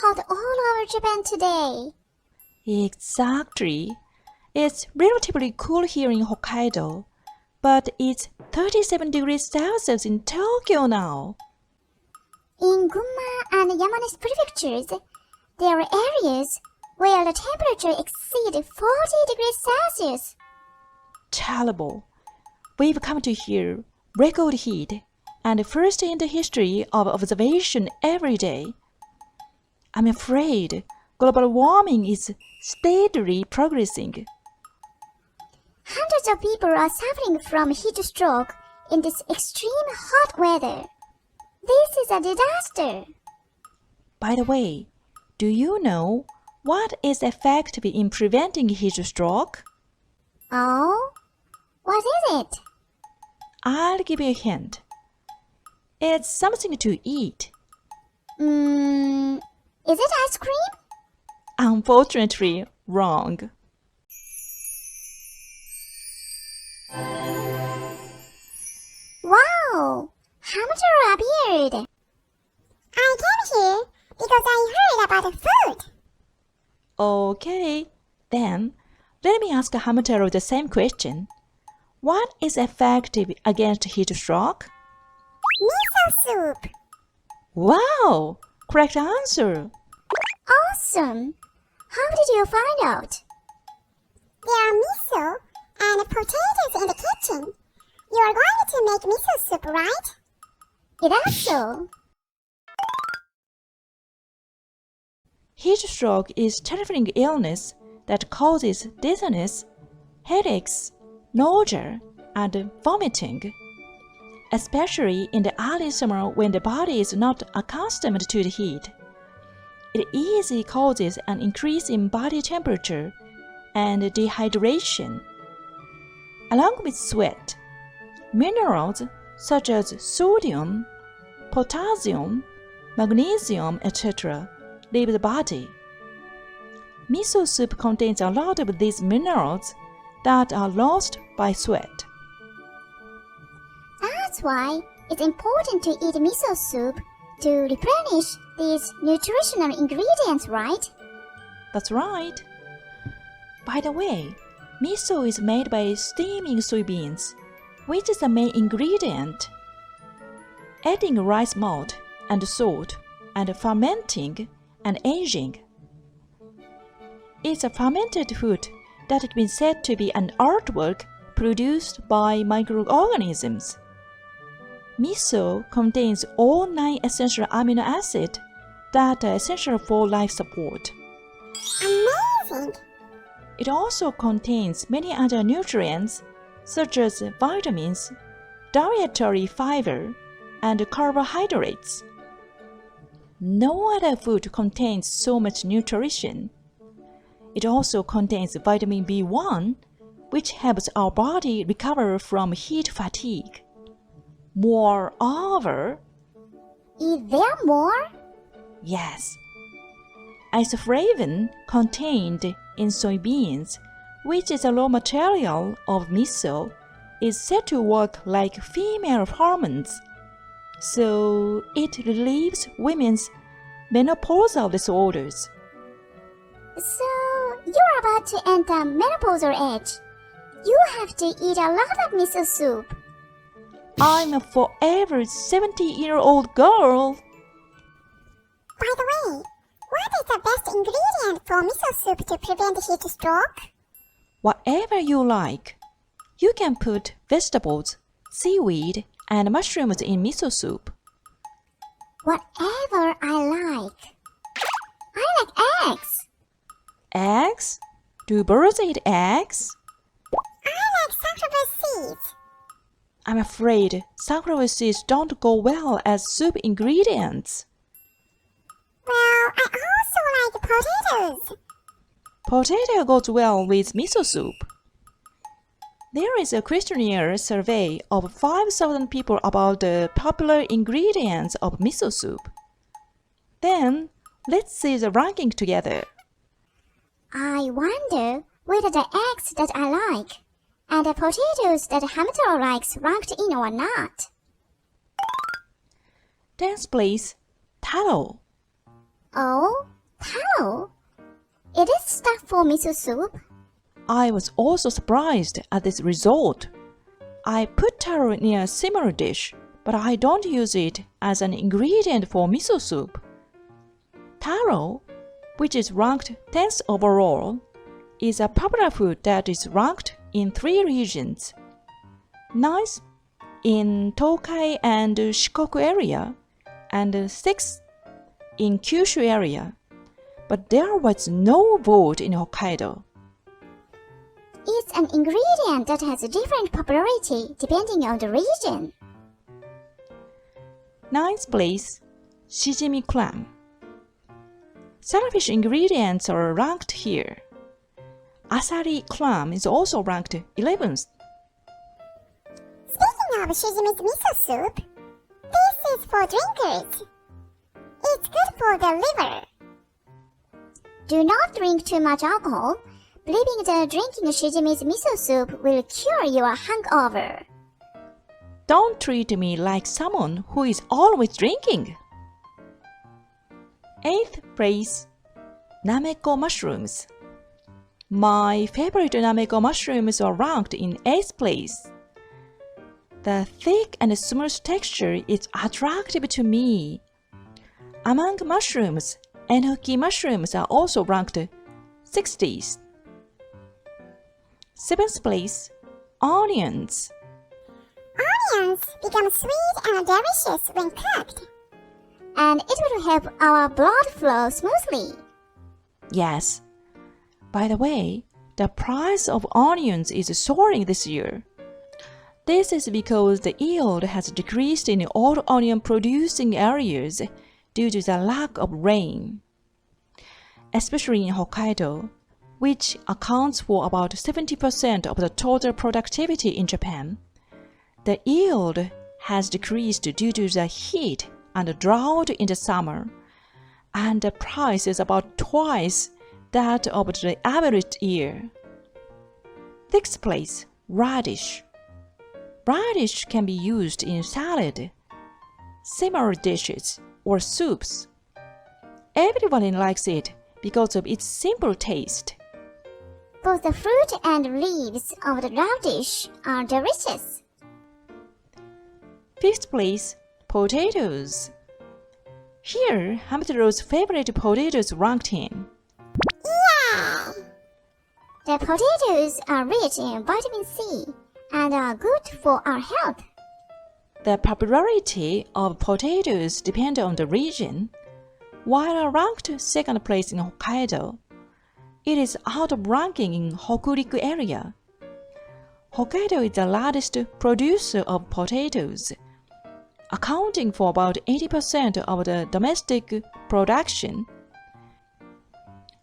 hot all over Japan today. Exactly. It's relatively cool here in Hokkaido, but it's 37 degrees Celsius in Tokyo now. In Gunma and Yamanashi prefectures, there are areas where the temperature exceeds 40 degrees Celsius. Terrible. We've come to hear record heat and first in the history of observation every day. I'm afraid global warming is steadily progressing. Hundreds of people are suffering from heat stroke in this extreme hot weather. This is a disaster. By the way, do you know what is effective in preventing heat stroke? Oh? What is it? I'll give you a hint. It's something to eat. Is it ice cream? Unfortunately, wrong. Wow! Hamutaro appeared. I came here because I heard about the food. Okay, then let me ask Hamutaro the same question. What is effective against heat stroke? Miso soup. Wow! Correct answer. Awesome! How did you find out? There are miso and potatoes in the kitchen. You are going to make miso soup, right? That's so. Heat stroke is terrifying illness that causes dizziness, headaches, nausea, and vomiting, especially in the early summer when the body is not accustomed to the heat. It easily causes an increase in body temperature and dehydration. Along with sweat, minerals such as sodium, potassium, magnesium, etc. leave the body. Miso soup contains a lot of these minerals that are lost by sweat. That's why it's important to eat miso soup to replenish these nutritional ingredients, right? That's right. By the way, miso is made by steaming soybeans, which is the main ingredient. Adding rice malt and salt and fermenting and aging. It's a fermented food that has been said to be an artwork produced by microorganisms. Miso contains all 9 essential amino acids that are essential for life support. Amazing! It also contains many other nutrients such as vitamins, dietary fiber, and carbohydrates. No other food contains so much nutrition. It also contains vitamin B1, which helps our body recover from heat fatigue. Moreover, is there more? Yes, isoflavin contained in soybeans, which is a raw material of miso, is said to work like female hormones. So it relieves women's menopausal disorders. So you're about to enter menopausal age. You have to eat a lot of miso soup. I'm a forever 70-year-old girl. By the way, what is the best ingredient for miso soup to prevent heat stroke? Whatever you like. You can put vegetables, seaweed, and mushrooms in miso soup. Whatever I like. I like eggs. Eggs? Do birds eat eggs? I like sunflower seeds. I'm afraid sunflower seeds don't go well as soup ingredients. Well, I also like potatoes. Potato goes well with miso soup. There is a questionnaire survey of 5,000 people about the popular ingredients of miso soup. Then, let's see the ranking together. I wonder whether the eggs that I like and the potatoes that Hamutaro likes ranked in or not. 10th place, taro. Oh, taro. It is stuff for miso soup. I was also surprised at this result. I put taro in a similar dish, but I don't use it as an ingredient for miso soup. Taro, which is ranked 10th overall, is a popular food that is ranked in 3 regions. 9th in Tokai and Shikoku area, and 6th in Kyushu area, but there was no vote in Hokkaido. It's an ingredient that has a different popularity depending on the region. 9th place, shijimi clam. Shellfish ingredients are ranked here. Asari clam is also ranked 11th. Speaking of shijimi's miso soup, this is for drinkers. It's good for the liver. Do not drink too much alcohol, believing that drinking shijimi's miso soup will cure your hangover. Don't treat me like someone who is always drinking. 8th place, nameko mushrooms. My favorite nameko mushrooms are ranked in 8th place. The thick and smooth texture is attractive to me. Among mushrooms, enoki mushrooms are also ranked 60th. 7th place, onions. Onions become sweet and delicious when cooked, and it will help our blood flow smoothly. Yes. By the way, the price of onions is soaring this year. This is because the yield has decreased in all onion producing areas due to the lack of rain. Especially in Hokkaido, which accounts for about 70% of the total productivity in Japan, the yield has decreased due to the heat and drought in the summer, and the price is about twice that of the average year. 6th place, radish. Radish can be used in salad, simmer dishes, or soups. Everyone likes it because of its simple taste. Both the fruit and leaves of the radish are delicious. 5th place, potatoes. Here, Hamutaro's favorite potatoes ranked in. Yeah! The potatoes are rich in vitamin C and are good for our health. The popularity of potatoes depends on the region. While ranked 2nd place in Hokkaido, it is out of ranking in Hokuriku area. Hokkaido is the largest producer of potatoes, accounting for about 80% of the domestic production.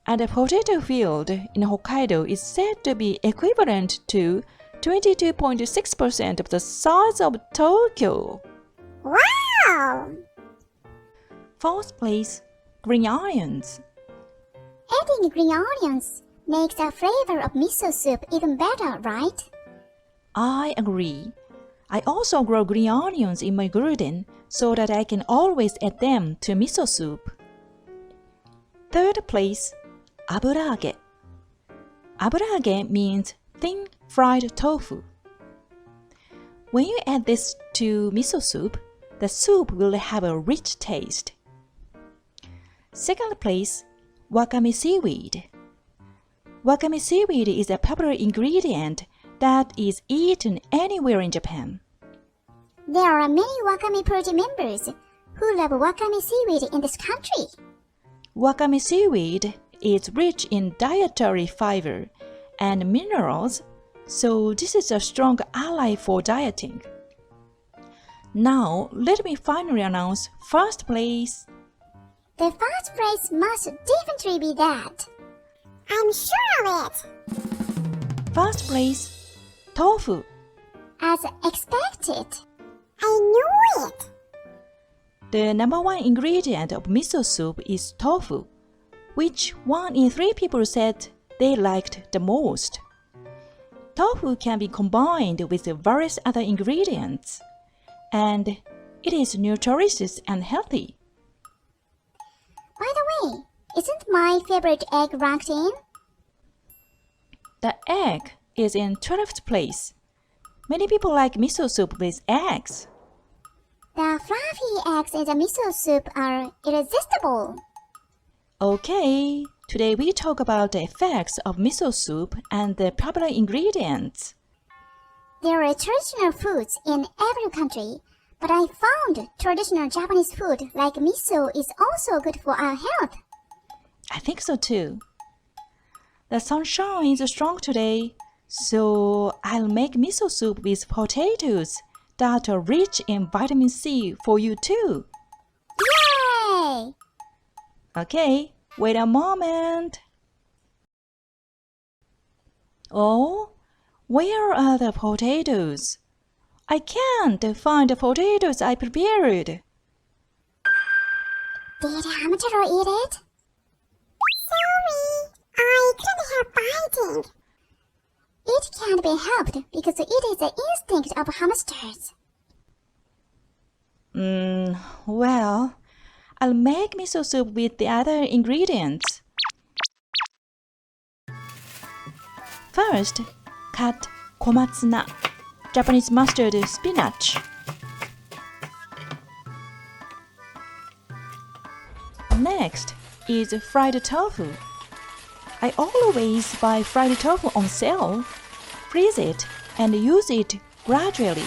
And the potato field in Hokkaido is said to be equivalent to 22.6% of the size of Tokyo. Wow! 4th place, green onions. Adding green onions makes the flavor of miso soup even better, right? I agree. I also grow green onions in my garden so that I can always add them to miso soup. 3rd place, aburage. Aburage means thin fried tofu. When you add this to miso soup, the soup will have a rich taste. 2nd place, wakame seaweed. Wakame seaweed is a popular ingredient that is eaten anywhere in Japan. There are many wakame party members who love wakame seaweed in this country. Wakame seaweed is rich in dietary fiber and minerals, so this is a strong ally for dieting. Now, let me finally announce 1st place. The 1st place must definitely be that. I'm sure of it. 1st place, tofu. As expected. I knew it. The number 1 ingredient of miso soup is tofu, which 1 in 3 people said they liked the most. Tofu can be combined with various other ingredients, and it is nutritious and healthy. By the way, isn't my favorite egg ranked in? The egg is in 12th place. Many people like miso soup with eggs. The fluffy eggs in the miso soup are irresistible. Okay, today we talk about the effects of miso soup and the popular ingredients. There are traditional foods in every country, but I found traditional Japanese food like miso is also good for our health. I think so too. The sunshine is strong today, so I'll make miso soup with potatoes that are rich in vitamin C for you too. Yay! Okay, wait a moment. Oh, where are the potatoes? I can't find the potatoes I prepared. Did Hamutaro eat it? Sorry, I couldn't help biting. It can't be helped because it is the instinct of hamsters. Well, I'll make miso soup with the other ingredients. First, cut komatsuna, Japanese mustard spinach. Next is fried tofu. I always buy fried tofu on sale, freeze it, and use it gradually.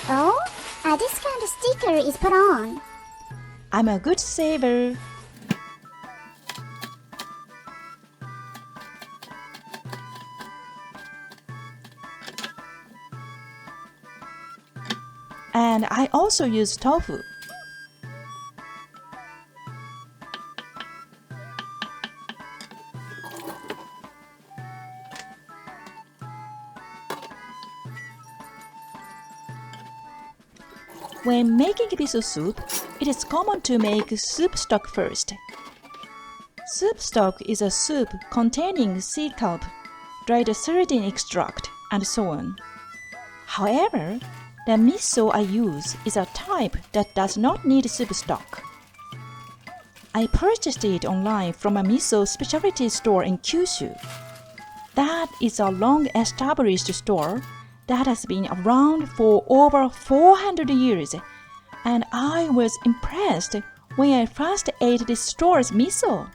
Oh, a discount sticker is put on. I'm a good saver. And I also use tofu. When making miso soup, it is common to make soup stock first. Soup stock is a soup containing sea kelp, dried sardine extract, and so on. However, the miso I use is a type that does not need soup stock. I purchased it online from a miso specialty store in Kyushu. That is a long-established store that has been around for over 400 years, and I was impressed when I first ate this store's miso.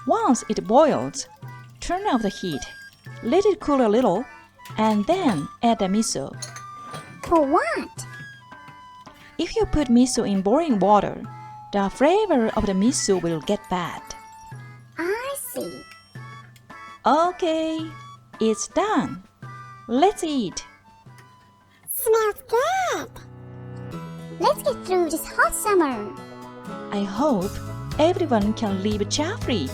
Once it boils, turn off the heat, let it cool a little, and then add the miso. For what? If you put miso in boiling water, the flavor of the miso will get bad. I see. Okay, it's done. Let's eat. Smells good. Let's get through this hot summer. I hope everyone can live chaff-free.